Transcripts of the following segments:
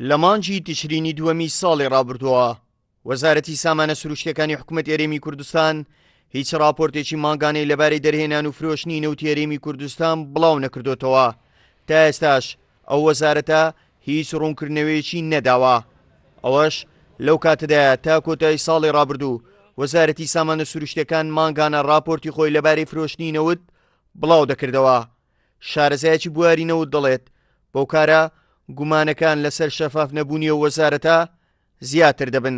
لە مانجی تشرینی دووەمی ساڵی ڕابردووە وەزارەتی سامانە سروشتیەکانی حکوومەت هەرێمی کوردستان هیچ راپۆرتێکی ماگانەی لەبارەی دەرهێنان و فرۆشتنی نەوتی هەرێمی کوردستان بڵاو نەکردوتەوە. تا ئێستاش ئەو وەزارەتە هیچ ڕوونکردنەوەیەکی نەداوە. ئەوەش لەو کاتەدایە تا کۆتایی ساڵی ڕابردوو وەزارەتی سامانە سروشتیەکان ماگانە راپۆرتی خۆی لەبارەی فرۆشتنی نەوت بڵاو دەکردەوە. شارەزایەکی بواری نەوت دەڵێت بەو کارە گومانەکان لەسەر شەفاف نەبوونی و وەزارەتە زیاتر دەبن.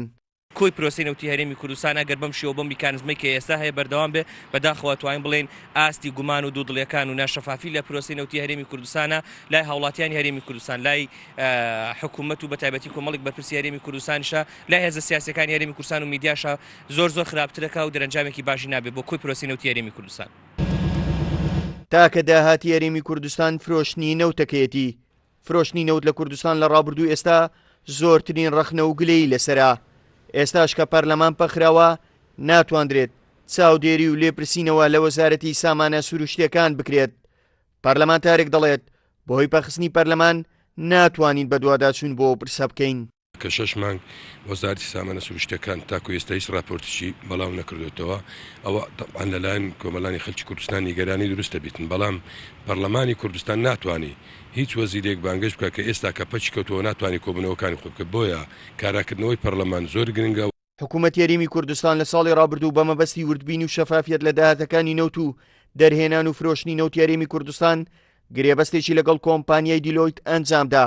کۆی پرۆسی نەوتی هەرێمی کوردستان ئەگەر بەم شێوە بەم میکانزمەی کە ئێستا هەیە بەردەوام بێ بەداخەوە توانین بڵێن ئاستی گومان و دوودڵیەکان و ناشەفافی لە پرۆسی نەوتی هەرێمی کوردستانە لای هاوڵاتیانی هەرێمی کوردستان، لای حکوومەت و بەتایبەتی کۆمەڵێک بەرپرسی هەرێمی کوردستانیشە، لای هێزە سیاسیەکانی هەرێمی کوردستان و میدیاشە زۆر خراپترەکە و دەرەنجامێکی باشی نابێت بۆ کۆی پرۆسی نەوتی هەرێمی کوردستان. تاکە داهاتی هەرێمی کوردستان فرۆشتنی نەوتەکەیەتی. فرۆشتنی نەوت لە کوردستان لە ڕابردوو ئێستا زۆرترین ڕەخنە و گلەی لەسەرا. ئێستاش کە پەرلەمان پەخراوە ناتواندرێت چاودێری و لێپرسینەوە لە وەزارەتی سامانە سروشتیەکان بکرێت. پەرلەمانتارێک دەڵێت بەهۆی پەخستنی پەرلەمان ناتوانین بە دوواداچوون بۆ پرسە بکەین. کە 6 مانگ وەزارەتی سامانە سروشتیەکان تاکو ئێستا هیچ راپۆرتێکی بەڵاو نەکردوێتەوە. ئەوە تەبعاً لەلایەن کۆمەڵانی خەڵکی کوردستان نیگەرانی دروستە بیتن، بەڵام پەرلەمانی کوردستان ناتوانی هیچ وەزیرێک بانگەش بکە کە ئێستا کە پەچی کەوتەوە ناتوانانی کۆبوونەوەکانی خۆ بکە. بۆیە کاراکردنەوەی پەرلەمان زۆر گرنگە. حکوومەت هەرێمی کوردستان لە ساڵی ڕابردوو بە مەبەستی وردبینی و شەفافیت لە داهاتەکانی نەوت و دەرهێنان و فرۆشتنی نەوتی هەرێمی کوردستان گرێبەستێکی لەگەڵ کۆمپانیای دیلۆیت ئەنجامدا.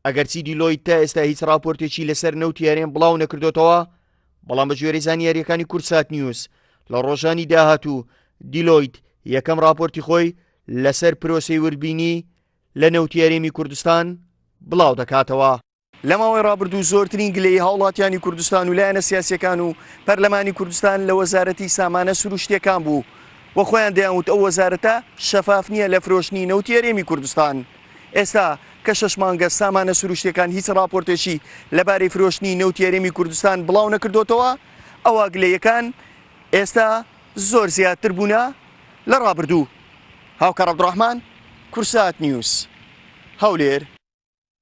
ئەگەرچی دیلۆیت تا ئێستا هیچ راپۆرتێکی لەسەر نەوتی هەرێم بڵاو نەکردوتەوە، بەڵام بە گوێرەی زانیاریەکانی کورسات نیوز لە ڕۆژانی داهاتوو دیلۆیت یەکەم راپۆرتی خۆی لەسەر پرۆسەی وردبینی لە نەوتی هەرێمی کوردستان بڵاو دەکاتەوە. لە ماوەی ڕابردوو زۆرترین گلەی هاوڵاتیانی کوردستان و لایەنە سیاسیەکان و پەرلەمانی کوردستان لە وەزارەتی سامانە سروشتیەکان بوو وە خۆیان دەیانوت ئەو وەزارەتە شەفاف نییە لە فرۆشتنی نەوتی هەرێمی کوردستان. ئێستا کە 6 مانگە سامانە سروشتیەکان هیچ راپۆرتێکی لەبارەی فرۆشتنی نەوتی هەرێمی کوردستان بڵاو نەکردوتەوە، ئەوە گلەیەکان ئێستا زۆر زیاتر بوونە لە ڕابردوو. هاوکار عەبدوڕەحمان، کورسات نیوز، هەولێر.